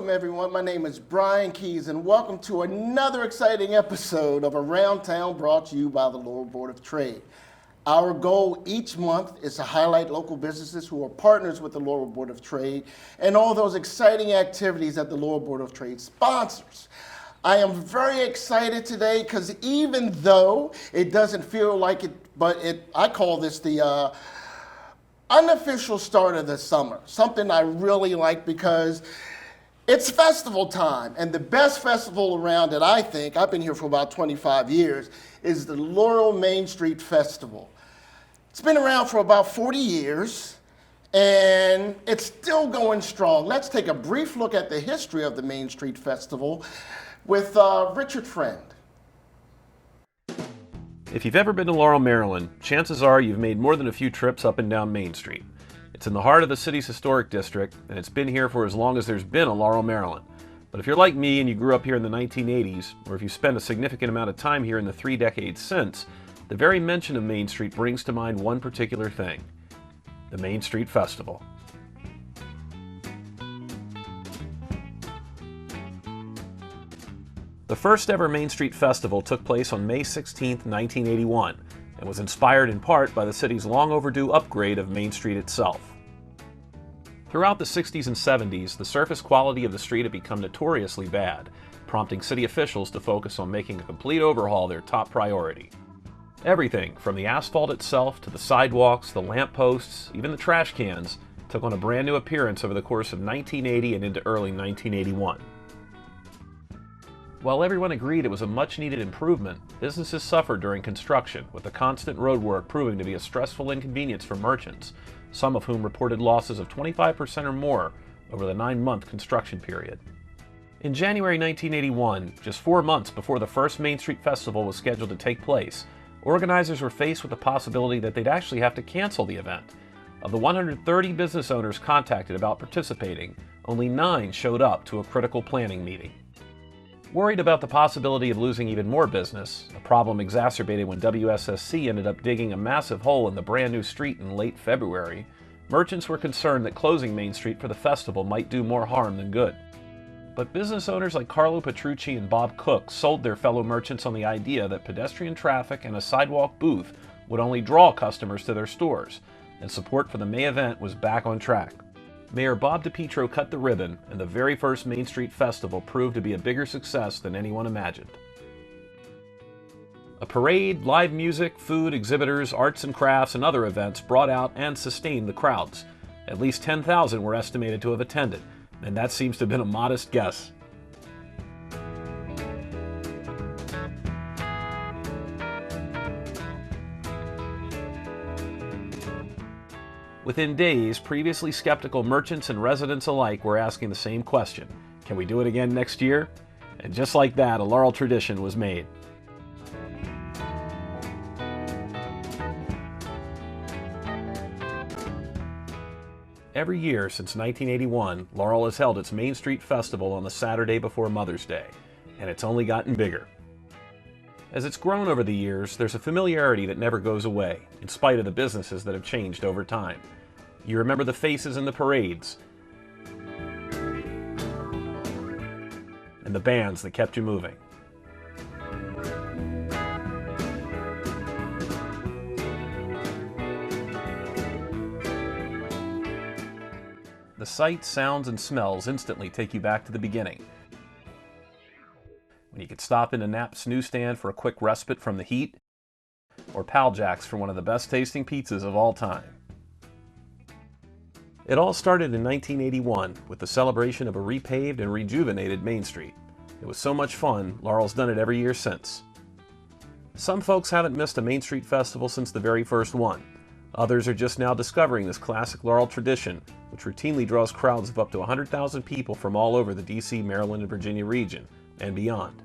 Welcome everyone, my name is Brian Keys and welcome to another exciting episode of Around Town brought to you by the Laurel Board of Trade. Our goal each month is to highlight local businesses who are partners with the Laurel Board of Trade and all those exciting activities that the Laurel Board of Trade sponsors. I am very excited today because even though it doesn't feel like it, I call this the unofficial start of the summer. Something I really like because it's festival time, and the best festival around that I think, I've been here for about 25 years, is the Laurel Main Street Festival. It's been around for about 40 years, and it's still going strong. Let's take a brief look at the history of the Main Street Festival with Richard Friend. If you've ever been to Laurel, Maryland, chances are you've made more than a few trips up and down Main Street. It's in the heart of the city's historic district, and it's been here for as long as there's been a Laurel, Maryland. But if you're like me and you grew up here in the 1980s, or if you spent a significant amount of time here in the 3 decades since, the very mention of Main Street brings to mind one particular thing: the Main Street Festival. The first ever Main Street Festival took place on May 16, 1981, and was inspired in part by the city's long overdue upgrade of Main Street itself. Throughout the 60s and 70s, the surface quality of the street had become notoriously bad, prompting city officials to focus on making a complete overhaul their top priority. Everything from the asphalt itself to the sidewalks, the lamp posts, even the trash cans, took on a brand new appearance over the course of 1980 and into early 1981. While everyone agreed it was a much-needed improvement, businesses suffered during construction, with the constant roadwork proving to be a stressful inconvenience for merchants, some of whom reported losses of 25% or more over the 9-month construction period. In January 1981, just 4 months before the first Main Street Festival was scheduled to take place, organizers were faced with the possibility that they'd actually have to cancel the event. Of the 130 business owners contacted about participating, only 9 showed up to a critical planning meeting. Worried about the possibility of losing even more business, a problem exacerbated when WSSC ended up digging a massive hole in the brand new street in late February, merchants were concerned that closing Main Street for the festival might do more harm than good. But business owners like Carlo Petrucci and Bob Cook sold their fellow merchants on the idea that pedestrian traffic and a sidewalk booth would only draw customers to their stores, and support for the May event was back on track. Mayor Bob DiPietro cut the ribbon, and the very first Main Street Festival proved to be a bigger success than anyone imagined. A parade, live music, food, exhibitors, arts and crafts, and other events brought out and sustained the crowds. At least 10,000 were estimated to have attended, and that seems to have been a modest guess. Within days, previously skeptical merchants and residents alike were asking the same question: can we do it again next year? And just like that, a Laurel tradition was made. Every year since 1981, Laurel has held its Main Street Festival on the Saturday before Mother's Day, and it's only gotten bigger. As it's grown over the years, there's a familiarity that never goes away, in spite of the businesses that have changed over time. You remember the faces in the parades, and the bands that kept you moving. The sights, sounds, and smells instantly take you back to the beginning, when you could stop into Knapp's newsstand for a quick respite from the heat, or Pal Jack's for one of the best tasting pizzas of all time. It all started in 1981 with the celebration of a repaved and rejuvenated Main Street. It was so much fun, Laurel's done it every year since. Some folks haven't missed a Main Street Festival since the very first one. Others are just now discovering this classic Laurel tradition, which routinely draws crowds of up to 100,000 people from all over the DC, Maryland, and Virginia region, and beyond.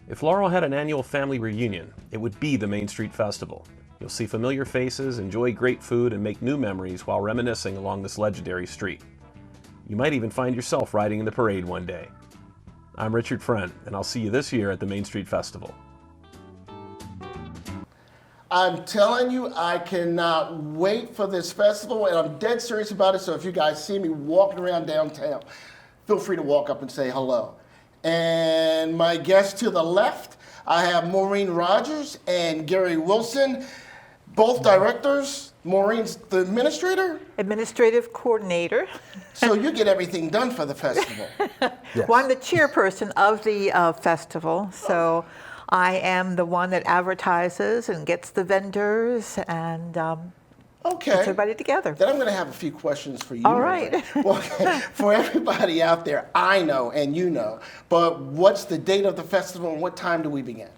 If Laurel had an annual family reunion, it would be the Main Street Festival. You'll see familiar faces, enjoy great food, and make new memories while reminiscing along this legendary street. You might even find yourself riding in the parade one day. I'm Richard Friend, and I'll see you this year at the Main Street Festival. I'm telling you, I cannot wait for this festival, and I'm dead serious about it, so if you guys see me walking around downtown, feel free to walk up and say hello. And my guests to the left, I have Maureen Rogers and Gary Wilson, both directors. Maureen's the administrator? Administrative coordinator. So you get everything done for the festival. Well, I'm the chairperson of the festival, so I am the one that advertises and gets the vendors and Okay. gets everybody together. Then I'm going to have a few questions for you. All right. Maureen. Well, for everybody out there, I know and you know, but what's the date of the festival and what time do we begin?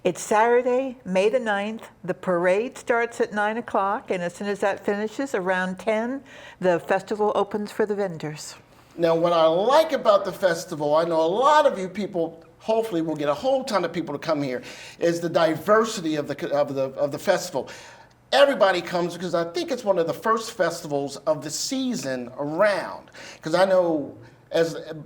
It's Saturday, May the 9th. The parade starts at 9 o'clock, and as soon as that finishes, around 10, the festival opens for the vendors. Now, what I like about the festival, I know a lot of you people, hopefully we'll get a whole ton of people to come here, is the diversity of the festival. Everybody comes because I think it's one of the first festivals of the season around. Because I know,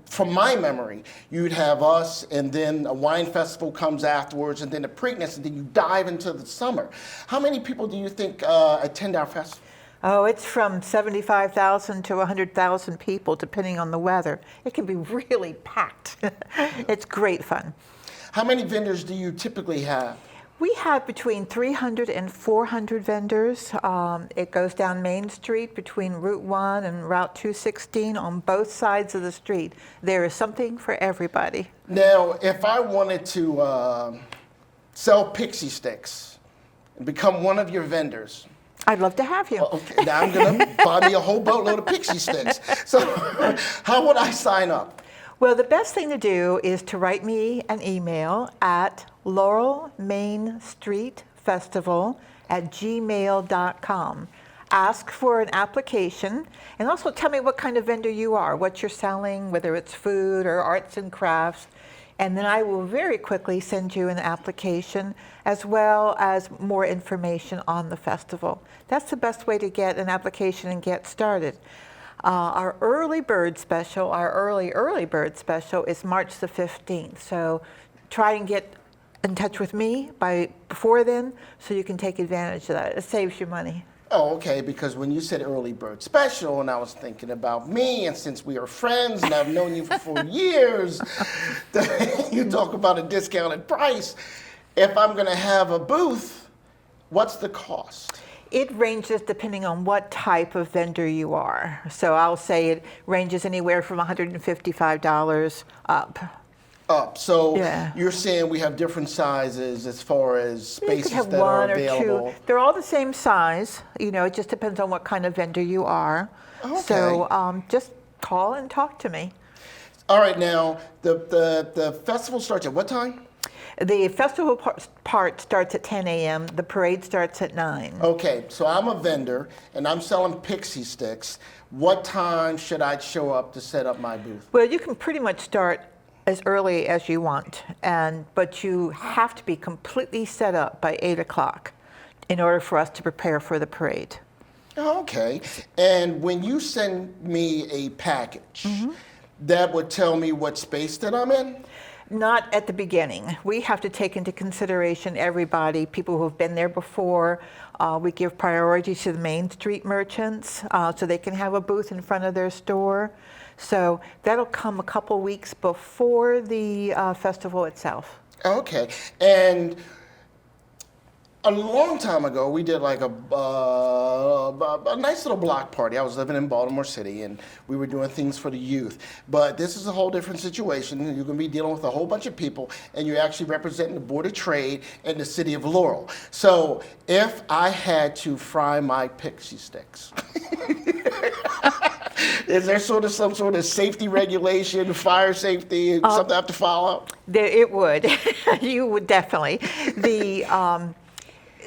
from my memory, you'd have us, and then a wine festival comes afterwards, and then the Preakness, and then you dive into the summer. How many people do you think attend our festival? Oh, it's from 75,000 to 100,000 people, depending on the weather. It can be really packed. It's great fun. How many vendors do you typically have? We have between 300 and 400 vendors. It goes down Main Street between Route 1 and Route 216 on both sides of the street. There is something for everybody. Now, if I wanted to sell pixie sticks and become one of your vendors, I'd love to have you. okay, now I'm going to buy me a whole boatload of pixie sticks. So how would I sign up? Well, the best thing to do is to write me an email at laurelmainstreetfestival@gmail.com. Ask for an application, and also tell me what kind of vendor you are, what you're selling, whether it's food or arts and crafts. And then I will very quickly send you an application as well as more information on the festival. That's the best way to get an application and get started. Our early bird special, our early bird special is March the 15th. So try and get in touch with me before then so you can take advantage of that. It saves you money. Oh, okay, because when you said early bird special, and I was thinking about me, and since we are friends and I've known you for 4 years, you talk about a discounted price. If I'm going to have a booth, what's the cost? It ranges depending on what type of vendor you are. So I'll say it ranges anywhere from $155 up. So Yeah. you're saying we have different sizes as far as You spaces could have that are one or available. two. They're all the same size. You know, it just depends on what kind of vendor you are. Okay. So just call and talk to me. All right, now the festival starts at what time? The festival part starts at 10 a.m. The parade starts at 9. Okay, so I'm a vendor and I'm selling pixie sticks. What time should I show up to set up my booth? Well, you can pretty much start as early as you want, but you have to be completely set up by 8 o'clock in order for us to prepare for the parade. Okay, and when you send me a package, that would tell me what space that I'm in? Not at the beginning. We have to take into consideration everybody, people who have been there before. We give priority to the Main Street merchants so they can have a booth in front of their store. So that'll come a couple weeks before the festival itself. Okay, and a long time ago, we did like a nice little block party. I was living in Baltimore City, and we were doing things for the youth. But this is a whole different situation. You're going to be dealing with a whole bunch of people, and you're actually representing the Board of Trade in the city of Laurel. So if I had to fry my pixie sticks, is there some sort of safety regulation, fire safety, something I have to follow? It would. You would definitely. The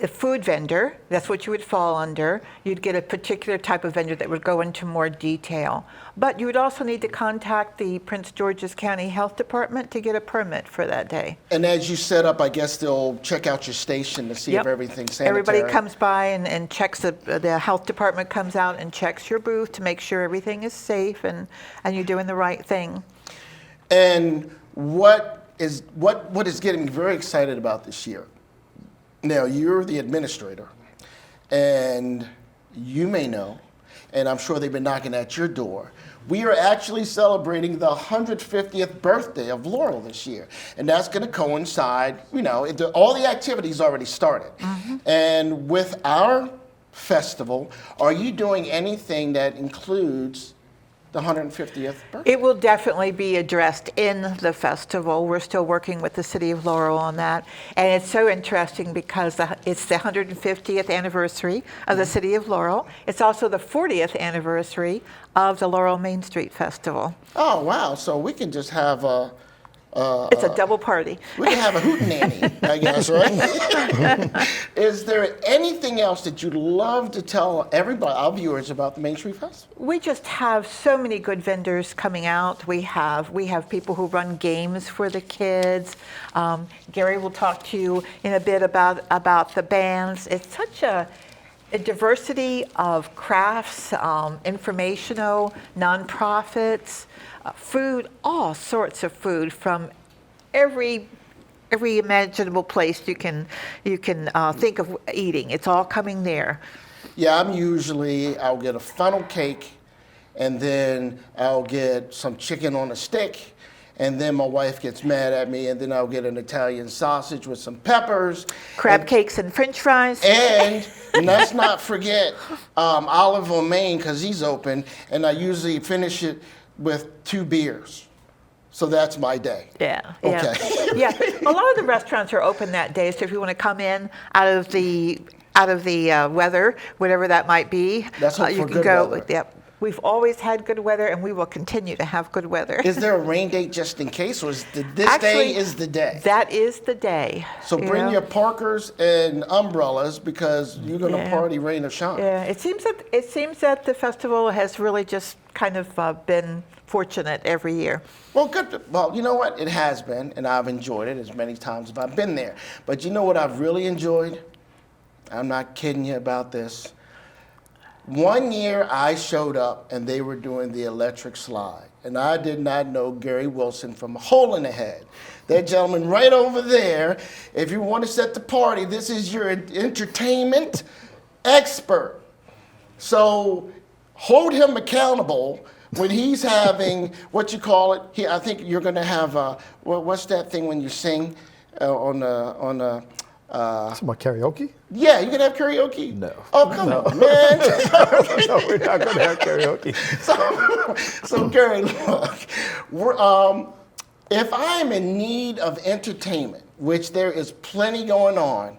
food vendor, that's what you would fall under. You'd get a particular type of vendor that would go into more detail. But you would also need to contact the Prince George's County Health Department to get a permit for that day. And as you set up, I guess they'll check out your station to see if everything's sanitary. Everybody comes by and checks, the health department comes out and checks your booth to make sure everything is safe and you're doing the right thing. And what is getting me very excited about this year? Now, you're the administrator, and you may know and I'm sure they've been knocking at your door. We are actually celebrating the 150th birthday of Laurel this year, and that's going to coincide, all the activities already started. And with our festival, are you doing anything that includes the 150th birthday? It will definitely be addressed in the festival. We're still working with the city of Laurel on that. And it's so interesting because it's the 150th anniversary of the city of Laurel. It's also the 40th anniversary of the Laurel Main Street Festival. Oh, wow. So we can just have It's a double party. we can have a hootenanny, I guess, right? Is there anything else that you'd love to tell everybody, our viewers, about the Main Street Festival? We just have so many good vendors coming out. We have people who run games for the kids. Gary will talk to you in a bit about the bands. It's such a diversity of crafts, informational, nonprofits, food, all sorts of food from every imaginable place you can think of eating. It's all coming there. Yeah, I'll get a funnel cake, and then I'll get some chicken on a stick, and then my wife gets mad at me, and then I'll get an Italian sausage with some peppers. Crab cakes and French fries. And let's not forget olive romaine, because he's open, and I usually finish it with 2 beers. So that's my day. Yeah. Okay. Yeah. A lot of the restaurants are open that day, so if you want to come in out of the weather, whatever that might be, Let's hope you for can good go. weather. Yep. We've always had good weather, and we will continue to have good weather. Is there a rain date just in case, or is this Actually, day is the day? That is the day. So bring your parkers and umbrellas, because you're going to Yeah. party rain or shine. Yeah, it seems that the festival has really just kind of been fortunate every year. Well, good. Well, you know what? It has been, and I've enjoyed it as many times as I've been there. But you know what I've really enjoyed? I'm not kidding you about this. One year I showed up and they were doing the electric slide, and I did not know Gary Wilson from a hole in the head. That gentleman right over there, if you want to set the party, this is your entertainment expert. So hold him accountable when he's having, what you call it, I think you're going to have, what's that thing when you sing on a Talking about karaoke? yeah, you can have karaoke? No. Oh, come on, man. No, we're not going to have karaoke. So Gary, look, if I'm in need of entertainment, which there is plenty going on,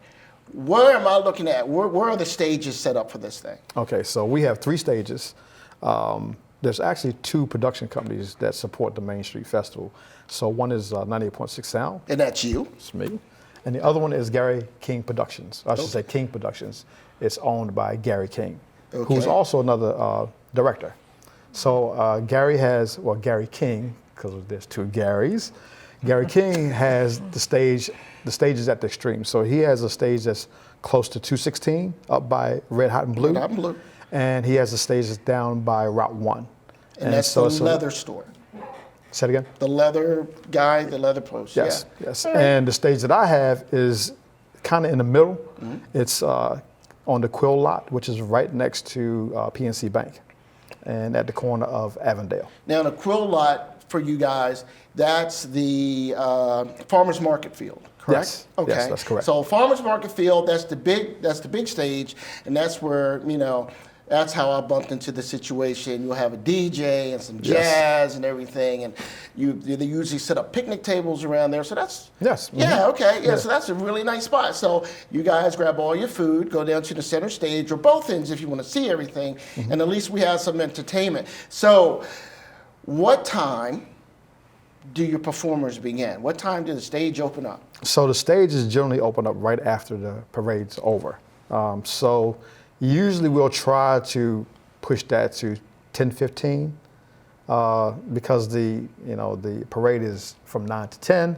where am I looking at? Where are the stages set up for this thing? Okay, so we have 3 stages. There's actually 2 production companies that support the Main Street Festival. So one is 98.6 Sound. And that's you? It's me. And the other one is Gary King Productions. I should say King Productions. It's owned by Gary King, who's also another director. So Gary King, because there's 2 Garys. Gary King has the stages at the extreme. So he has a stage that's close to 216 up by Red Hot and Blue. Red Hot and Blue. And he has a stage that's down by Route 1. And that's the leather store. Say it again? The leather guy, the leather post. Yes, Yeah. yes. And the stage that I have is kind of in the middle. It's on the Quill lot, which is right next to PNC Bank and at the corner of Avondale. Now, the Quill lot, for you guys, that's the farmer's market field, correct? Yes, Okay. yes, that's correct. So farmer's market field, that's the big stage, and that's where, that's how I bumped into the situation. You'll have a DJ and some jazz and everything, and they usually set up picnic tables around there. So that's yeah, okay, yeah. So that's a really nice spot. So you guys grab all your food, go down to the center stage or both ends if you want to see everything, and at least we have some entertainment. So, what time do your performers begin? What time do the stage open up? So the stage is generally open up right after the parade's over. So usually we'll try to push that to 10:15 because the parade is from 9 to 10,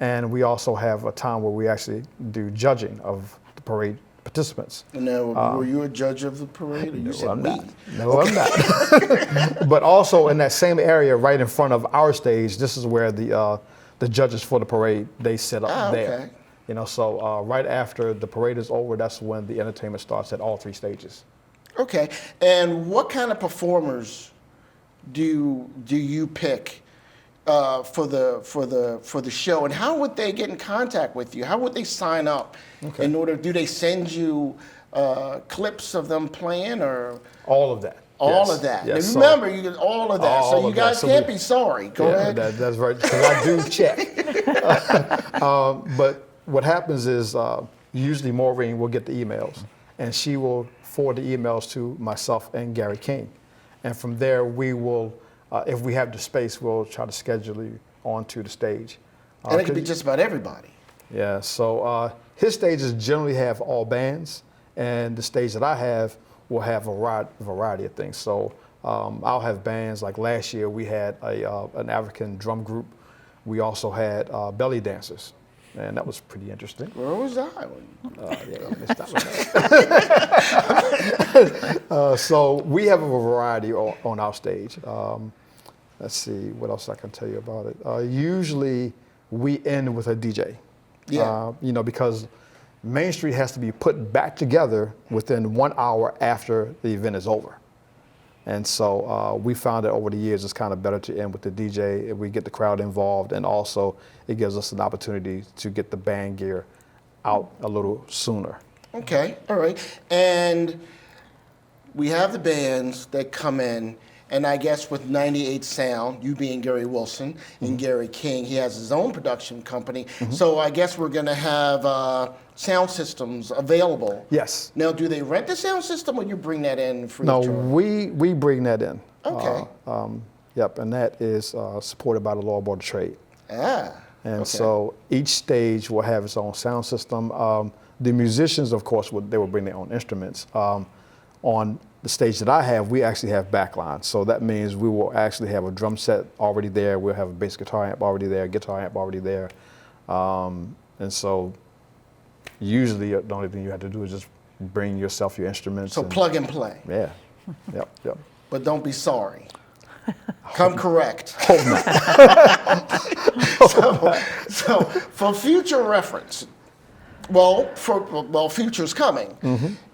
and we also have a time where we actually do judging of the parade participants. Now, were you a judge of the parade? Or you said I'm we? not. No, I'm not. But also in that same area, right in front of our stage, this is where the judges for the parade, they sit up there. Okay. So right after the parade is over, that's when the entertainment starts at all 3 stages. Okay. And what kind of performers do you pick for the show, and how would they get in contact with you? How would they sign up in order? Do they send you clips of them playing, or All of that. all Yes. of that? Yes. And So- remember, you get all of that, All so you of that. guys So can't we- be sorry. Go ahead. That's right, because I do check. But what happens is usually Maureen will get the emails, and she will forward the emails to myself and Gary King. And from there, we will, if we have the space, we'll try to schedule you onto the stage. And it could be just about everybody. Yeah, so his stages generally have all bands, and the stage that I have will have a variety of things. So I'll have bands, like last year we had an African drum group. We also had belly dancers, and that was pretty interesting. Where was I? Yeah, I missed that one. So we have a variety on our stage. Let's see, what else I can tell you about it. Usually we end with a DJ. Yeah. Because Main Street has to be put back together within 1 hour after the event is over. And so we found that over the years it's kind of better to end with the DJ. We get the crowd involved, and also it gives us an opportunity to get the band gear out a little sooner. Okay, all right. And we have the bands that come in, and I guess with 98 Sound, you being Gary Wilson and Gary King, he has his own production company. So I guess we're going to have sound systems available. Yes. Now, do they rent the sound system, or you bring that in free No, of charge? we bring that in. Okay. Yep, and that is supported by the Laurel Board of Trade. Ah. And okay. so each stage will have its own sound system. The musicians, of course, they will bring their own instruments. On the stage that I have, we actually have backlines. So that means we will actually have a drum set already there. We'll have a bass guitar amp already there, guitar amp already there. And so usually the only thing you have to do is just bring yourself your instruments. So plug and play, Yeah, yep. but don't be sorry. Come correct. Hope not. So for future reference, future's coming.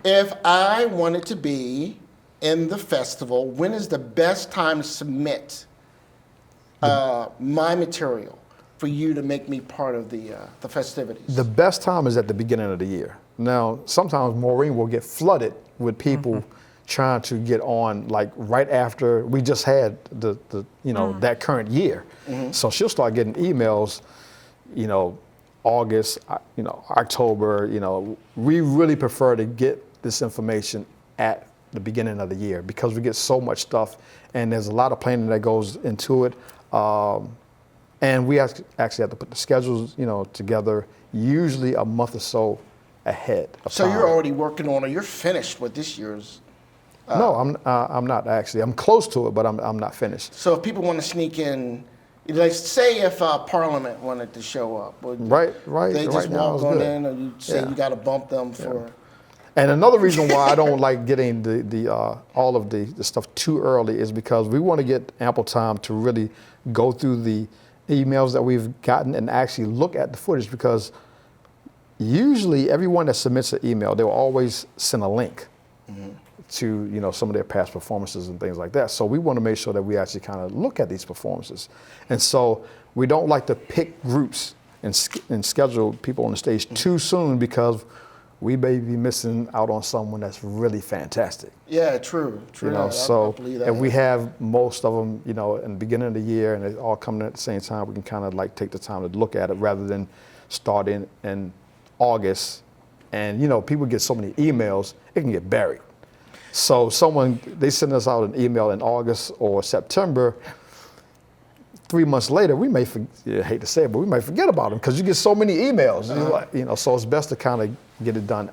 If I wanted to be in the festival, when is the best time to submit my material for you to make me part of the festivities? The best time is at the beginning of the year. Now, sometimes Maureen will get flooded with people trying to get on, like right after we just had that current year. So she'll start getting emails, August, October. We really prefer to get this information at the beginning of the year because we get so much stuff, and there's a lot of planning that goes into it. And we actually have to put the schedules, together usually a month or so ahead of So time. you're already working on it. You're finished with this year's. No, I'm not actually. I'm close to it, but I'm not finished. So if people want to sneak in, like say if Parliament wanted to show up, would Right. they just Right now walk is on good. in, or you say Yeah. you got to bump them for? And another reason why I don't like getting all of the stuff too early is because we want to get ample time to really go through the emails that we've gotten and actually look at the footage, because usually everyone that submits an email, they will always send a link to some of their past performances and things like that. So we want to make sure that we actually kind of look at these performances. And so we don't like to pick groups and schedule people on the stage too soon, because we may be missing out on someone that's really fantastic. Yeah, true. I So believe that. if we have most of them, in the beginning of the year and they all come in at the same time, we can kind of like take the time to look at it rather than start in August. And people get so many emails, it can get buried. So they send us out an email in August or September. 3 months later, we may, I hate to say it, but we might forget about them because you get so many emails. So it's best to kind of get it done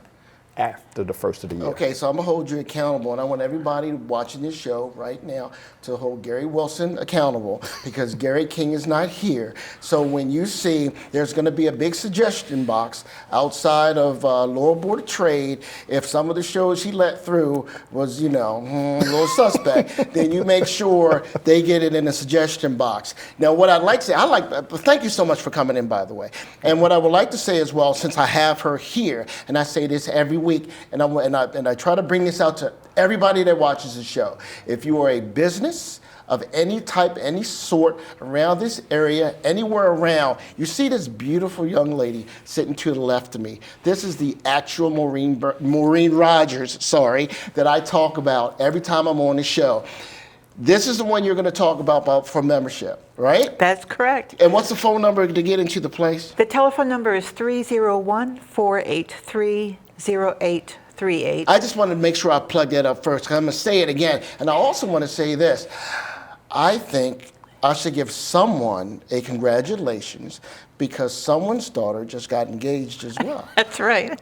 after the first of the year. Okay, so I'm gonna hold you accountable, and I want everybody watching this show right now to hold Gary Wilson accountable, because Gary King is not here. So when you see there's gonna be a big suggestion box outside of Laurel Board of Trade, if some of the shows he let through was, a little suspect, then you make sure they get it in the suggestion box. Now, what I'd like to say, thank you so much for coming in, by the way. And what I would like to say as well, since I have her here, and I say this every week, and I try to bring this out to everybody that watches the show. If you are a business of any type, any sort, around this area, anywhere around, you see this beautiful young lady sitting to the left of me. This is the actual Maureen Rogers, that I talk about every time I'm on the show. This is the one you're going to talk about for membership, right? That's correct. And what's the phone number to get into the place? The telephone number is 301-483-0838. I just wanted to make sure I plug that up first, because I'm going to say it again. And I also want to say this. I think I should give someone a congratulations, because someone's daughter just got engaged as well. That's right.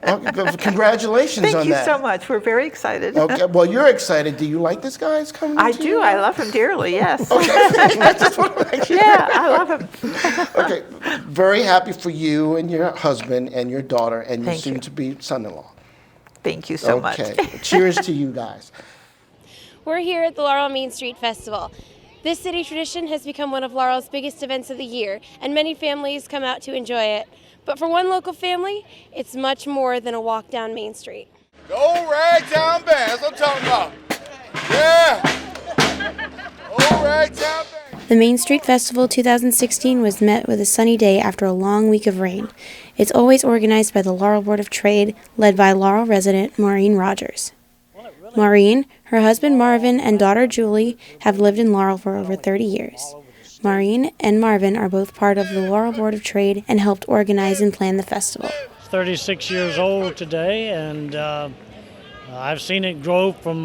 Congratulations on that. Thank you so much. We're very excited. Okay, well, you're excited. Do you like this guy coming I into do. your I life? love him dearly, yes. Okay, I just want to make sure. Yeah, I love him. Okay, very happy for you and your husband and your daughter and your Thank you. soon-to-be son-in-law. Thank you so much. Okay, cheers to you guys. We're here at the Laurel Main Street Festival. This city tradition has become one of Laurel's biggest events of the year, and many families come out to enjoy it. But for one local family, it's much more than a walk down Main Street. The old ragtown band, that's what I'm talking about. Yeah! Old ragtown band. The Main Street Festival 2016 was met with a sunny day after a long week of rain. It's always organized by the Laurel Board of Trade, led by Laurel resident Maureen Rogers. Maureen, her husband Marvin, and daughter Julie have lived in Laurel for over 30 years. Maureen and Marvin are both part of the Laurel Board of Trade and helped organize and plan the festival. 36 years old today, and I've seen it grow from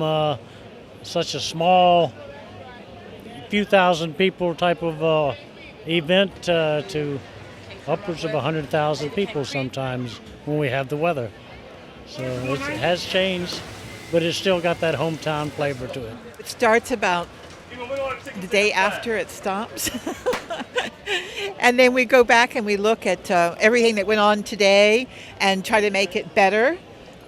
such a small, few thousand people type of event to upwards of 100,000 people sometimes when we have the weather. So it has changed, but it's still got that hometown flavor to it. It starts about the day after it stops. And then we go back and we look at everything that went on today and try to make it better.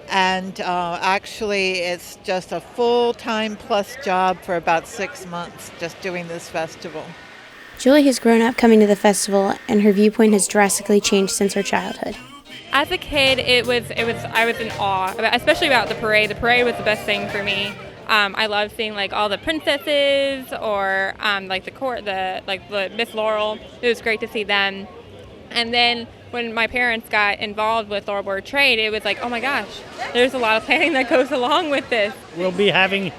And actually, it's just a full-time plus job for about 6 months just doing this festival. Julie has grown up coming to the festival, and her viewpoint has drastically changed since her childhood. As a kid, I was in awe, especially about the parade. The parade was the best thing for me. I loved seeing like all the princesses or like the Miss Laurel. It was great to see them. And then when my parents got involved with Laurel Board of Trade, it was like, oh my gosh, there's a lot of planning that goes along with this. We'll be having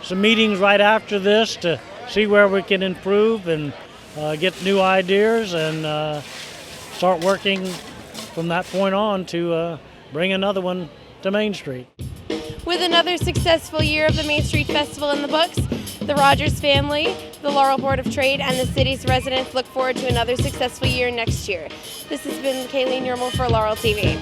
some meetings right after this to see where we can improve and get new ideas and start working from that point on to bring another one to Main Street. With another successful year of the Main Street Festival in the books, the Rogers family, the Laurel Board of Trade, and the city's residents look forward to another successful year next year. This has been Kayleen Yermal for Laurel TV.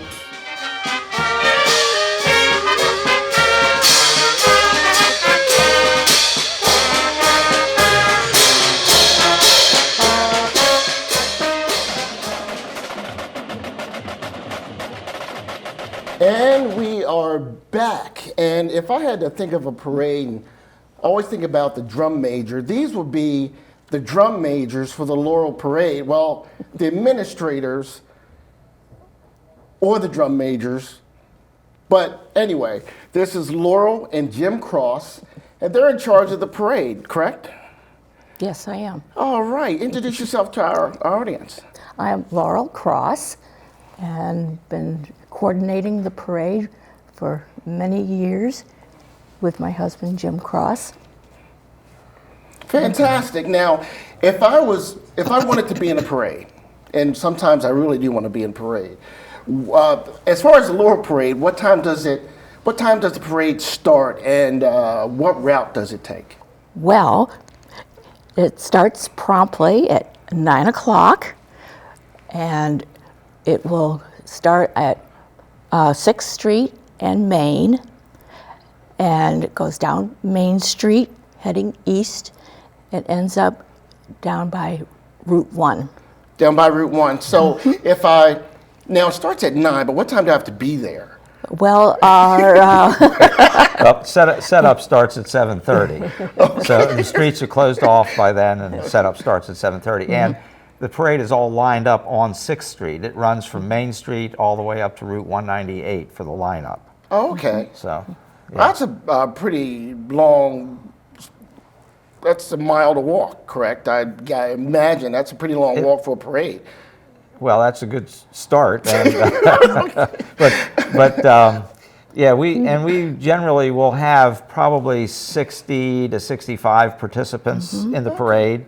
And we are back. And if I had to think of a parade, I always think about the drum major. These would be the drum majors for the Laurel Parade. Well, the administrators or the drum majors. But anyway, this is Laurel and Jim Cross, and they're in charge of the parade, correct? Yes, I am. All right. Introduce yourself to our audience. I am Laurel Cross and been coordinating the parade for many years with my husband, Jim Cross. Fantastic. Now, if I wanted to be in a parade, and sometimes I really do want to be in a parade, as far as the Laurel Parade, what time does the parade start, and what route does it take? Well, it starts promptly at 9 o'clock, and it will start at 6th Street and Main, and it goes down Main Street, heading east. It ends up down by Route 1. Down by Route 1. So now it starts at 9, but what time do I have to be there? Well, Well, setup starts at 7:30. So the streets are closed off by then, and the setup starts at 7:30. And the parade is all lined up on 6th Street. It runs from Main Street all the way up to Route 198 for the lineup. Oh, okay. So, yeah. That's a pretty long. That's a mile to walk, correct? I imagine that's a pretty long walk for a parade. Well, that's a good start. And, yeah, we generally will have probably 60 to 65 participants in the parade.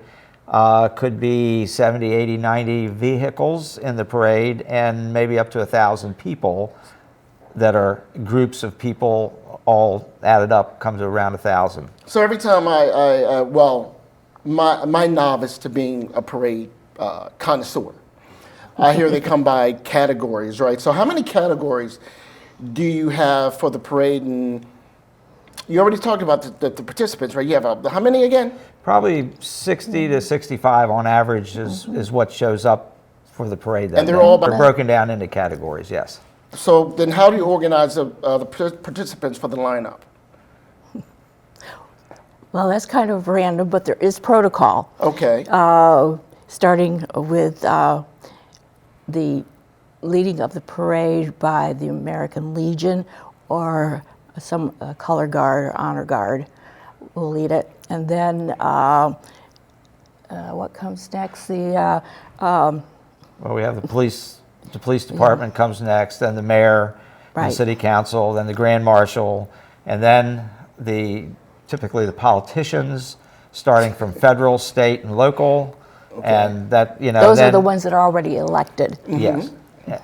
Could be 70, 80, 90 vehicles in the parade, and maybe up to 1,000 people that are groups of people all added up comes to around 1,000. So every time my novice to being a parade connoisseur, I hear they come by categories, right? So how many categories do you have for the parade? And you already talked about the participants, right? You have how many again? Probably 60 to 65 on average is what shows up for the parade. And they're all broken down into categories, yes. So then how do you organize the participants for the lineup? Well, that's kind of random, but there is protocol. Okay. Starting with the leading of the parade by the American Legion or some color guard or honor guard will lead it. And then what comes next? Well, we have the police department comes next, then the mayor, and the city council, then the grand marshal, and then typically the politicians, starting from federal, state, and local. Okay. And that, those are the ones that are already elected. Yes.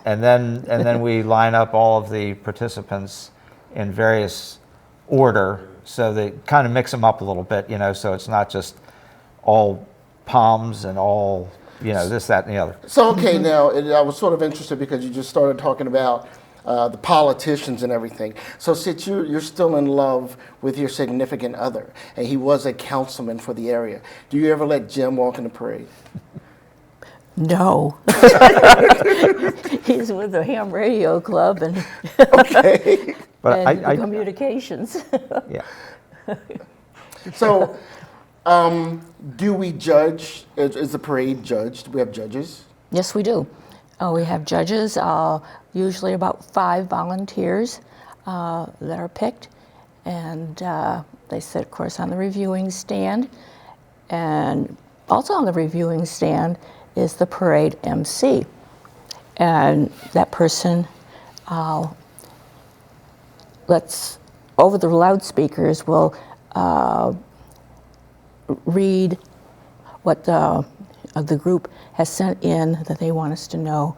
And then we line up all of the participants in various order, so they kind of mix them up a little bit, so it's not just all palms and all, this, that, and the other. So, okay, now, I was sort of interested because you just started talking about the politicians and everything. So since you're still in love with your significant other, and he was a councilman for the area, do you ever let Jim walk in the parade? No. He's with the ham radio club and, But and communications. Yeah. So, do we judge? Is the parade judged? Do we have judges? Yes, we do. We have judges, usually about 5 volunteers that are picked, and they sit, of course, on the reviewing stand. And also on the reviewing stand is the parade MC. And that person over the loudspeakers, will read what the group has sent in that they want us to know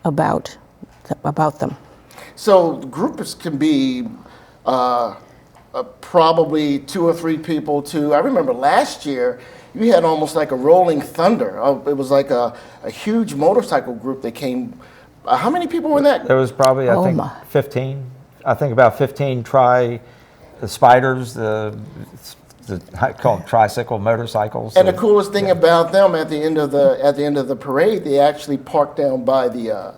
about them. So groups can be probably 2 or 3 people too. I remember last year you had almost like a rolling thunder. It was like a huge motorcycle group that came. How many people were in that? There was probably, I think, 15. I think about 15 the spiders, I call them tricycle motorcycles. And the coolest thing about them at the end of the parade, they actually parked down by the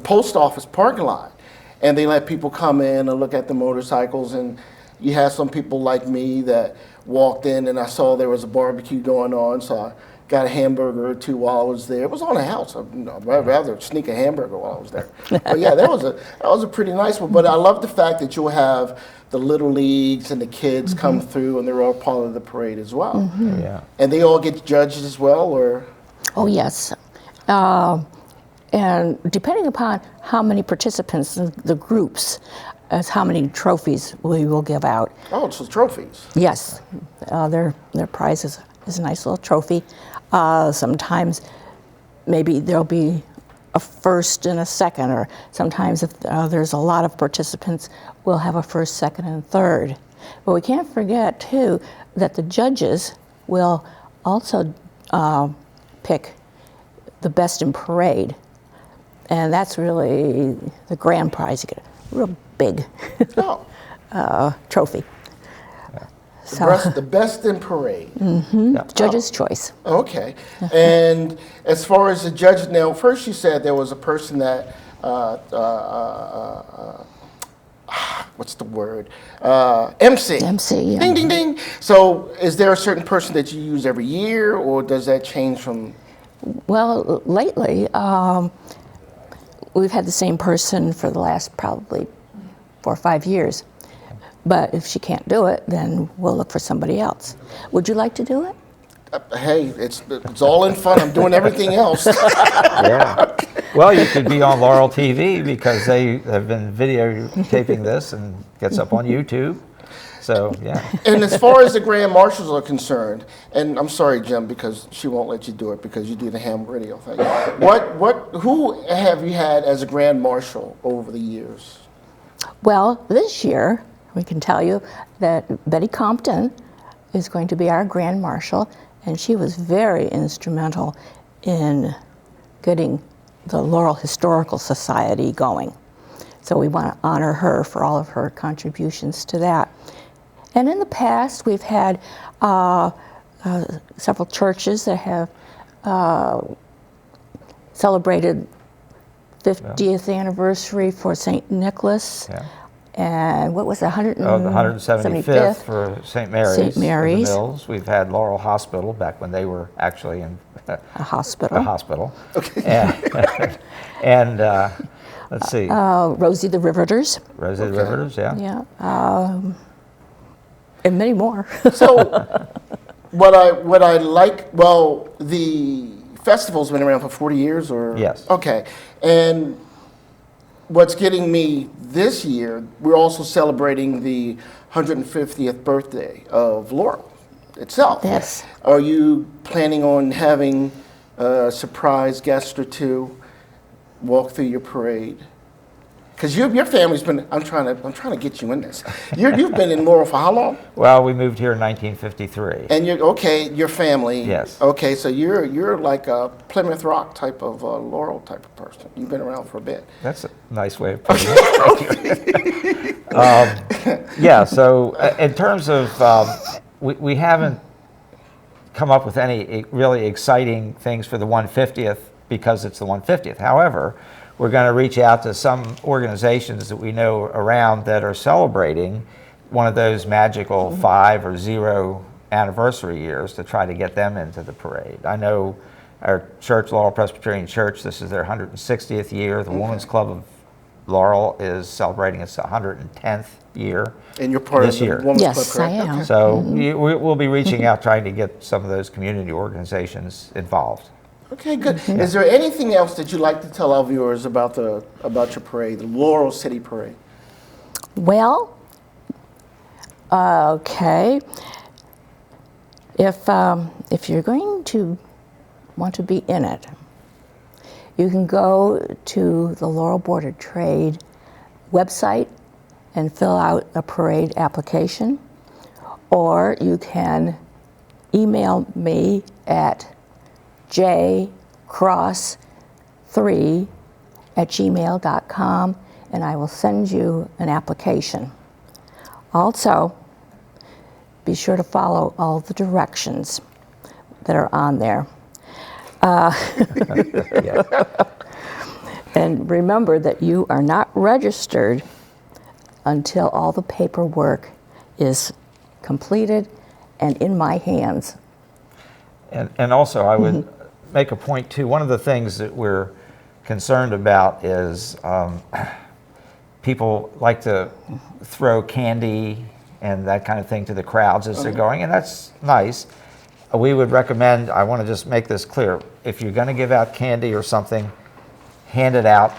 post office parking lot, and they let people come in and look at the motorcycles. And you had some people like me that walked in, and I saw there was a barbecue going on, so I got a hamburger or 2 while I was there. It was on a house. I'd rather sneak a hamburger while I was there. But yeah, that was a pretty nice one. But I love the fact that you'll have the little leagues and the kids come through, and they're all part of the parade as well. Yeah. And they all get judged as well, or? Oh yes, and depending upon how many participants in the groups, as how many trophies we will give out. Oh, so trophies. Yes, their prize is a nice little trophy. Sometimes maybe there'll be a first and a second, or sometimes if there's a lot of participants, we'll have a first, second, and third. But we can't forget, too, that the judges will also pick the best in parade. And that's really the grand prize. You get a real big trophy. The best in parade. Judge's choice. Okay. And as far as the judges, now, first you said there was a person that, what's the word? MC. MC, yeah. Ding, ding, ding. So is there a certain person that you use every year, or does that change from? Well, lately, we've had the same person for the last probably 4 4 or 5 years. But if she can't do it, then we'll look for somebody else. Would you like to do it? Hey, it's all in fun. I'm doing everything else. Yeah. Well, you could be on Laurel TV because they have been videotaping this and gets up on YouTube. So, yeah. And as far as the Grand Marshals are concerned, and I'm sorry, Jim, because she won't let you do it because you do the ham radio thing. Who have you had as a Grand Marshal over the years? Well, this year, we can tell you that Betty Compton is going to be our Grand Marshal, and she was very instrumental in getting the Laurel Historical Society going. So we want to honor her for all of her contributions to that. And in the past, we've had several churches that have celebrated 50th anniversary for St. Nicholas. Yeah. And what was it, The 175th for St. Mary's. St. Mary's. In the Mills. We've had Laurel Hospital back when they were actually in A hospital. a hospital. Okay. And let's see. Rosie the Riveters. Rosie the Riveters, yeah. Yeah. And many more. So, what I like, well, the festival's been around for 40 years, or? Yes. Okay. And what's getting me this year, we're also celebrating the 150th birthday of Laurel itself. Yes. Are you planning on having a surprise guest or two walk through your parade? Because your family's been, I'm trying to get you in this. You've been in Laurel for how long? Well, we moved here in 1953. And your family. Yes. Okay, so you're like a Plymouth Rock type of Laurel type of person. You've been around for a bit. That's a nice way of putting it. Thank you. Yeah, so in terms of, we haven't come up with any really exciting things for the 150th because it's the 150th. However, we're going to reach out to some organizations that we know around that are celebrating one of those magical 5 or 0 anniversary years to try to get them into the parade. I know our church, Laurel Presbyterian Church, this is their 160th year. The Women's Club of Laurel is celebrating its 110th year. And you're part this of the year. Women's Yes, Club, I correct? am. Okay. So we'll be reaching out trying to get some of those community organizations involved. Okay, good. Is there anything else that you'd like to tell our viewers about your parade, the Laurel City Parade? Well, okay. If you're going to want to be in it, you can go to the Laurel Board of Trade website and fill out a parade application, or you can email me at jcross3@gmail.com, and I will send you an application. Also, be sure to follow all the directions that are on there. And remember that you are not registered until all the paperwork is completed and in my hands. And also, I would make a point too. One of the things that we're concerned about is people like to throw candy and that kind of thing to the crowds as they're going, and that's nice. We would recommend, I want to just make this clear, if you're going to give out candy or something, hand it out,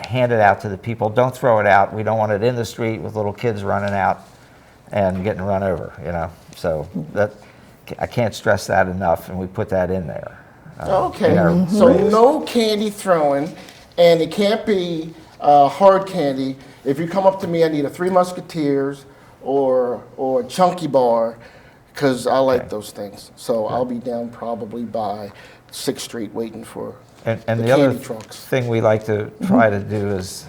hand it out to the people. Don't throw it out. We don't want it in the street with little kids running out and getting run over, you know. So that, I can't stress that enough, and we put that in there. Okay, so no candy throwing, and it can't be hard candy. If you come up to me, I need a Three Musketeers or a Chunky Bar, because I like those things. So I'll be down probably by 6th Street waiting for And the the other candy trunks. thing we like to try to do is,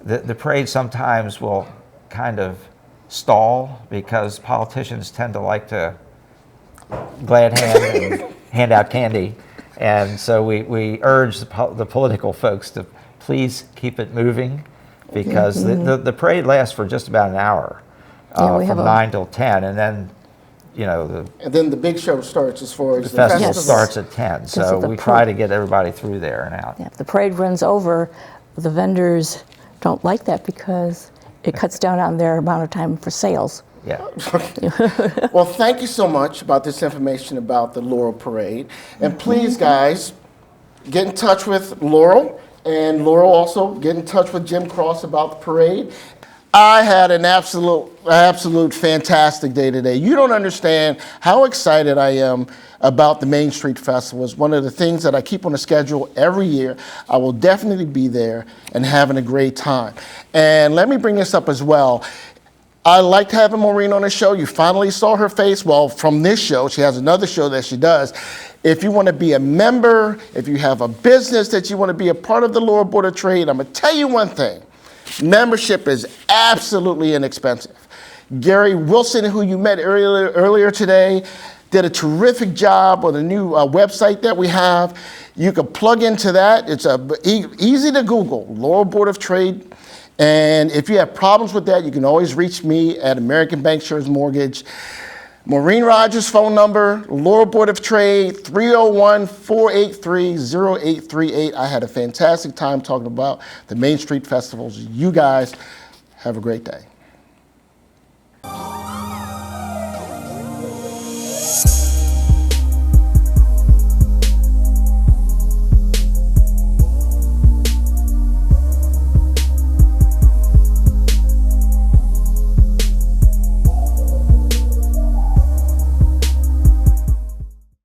the parade sometimes will kind of stall because politicians tend to like to glad hand and hand out candy. And so we urge the political folks to please keep it moving, because the parade lasts for just about an hour, from 9 till 10, and then, you know, And then the big show starts as far as the festival Yes. starts at 10. So of the we try to get everybody through there and out. Yeah, if the parade runs over, the vendors don't like that because it cuts down on their amount of time for sales. Yeah. Well, thank you so much about this information about the Laurel Parade. And please, guys, get in touch with Laurel, and Laurel also get in touch with Jim Cross about the parade. I had an absolute fantastic day today. You don't understand how excited I am about the Main Street Festival. It's one of the things that I keep on the schedule every year. I will definitely be there and having a great time. And let me bring this up as well. I liked having Maureen on the show. You finally saw her face. Well, from this show, she has another show that she does. If you want to be a member, if you have a business that you want to be a part of the Laurel Board of Trade, I'm going to tell you one thing. Membership is absolutely inexpensive. Gary Wilson, who you met earlier today, did a terrific job on the new website that we have. You can plug into that. It's easy to Google, Laurel Board of Trade. And if you have problems with that, you can always reach me at American Bankshares Mortgage. Maureen Rogers' phone number, Laurel Board of Trade, 301-483-0838. I had a fantastic time talking about the Main Street Festivals. You guys have a great day.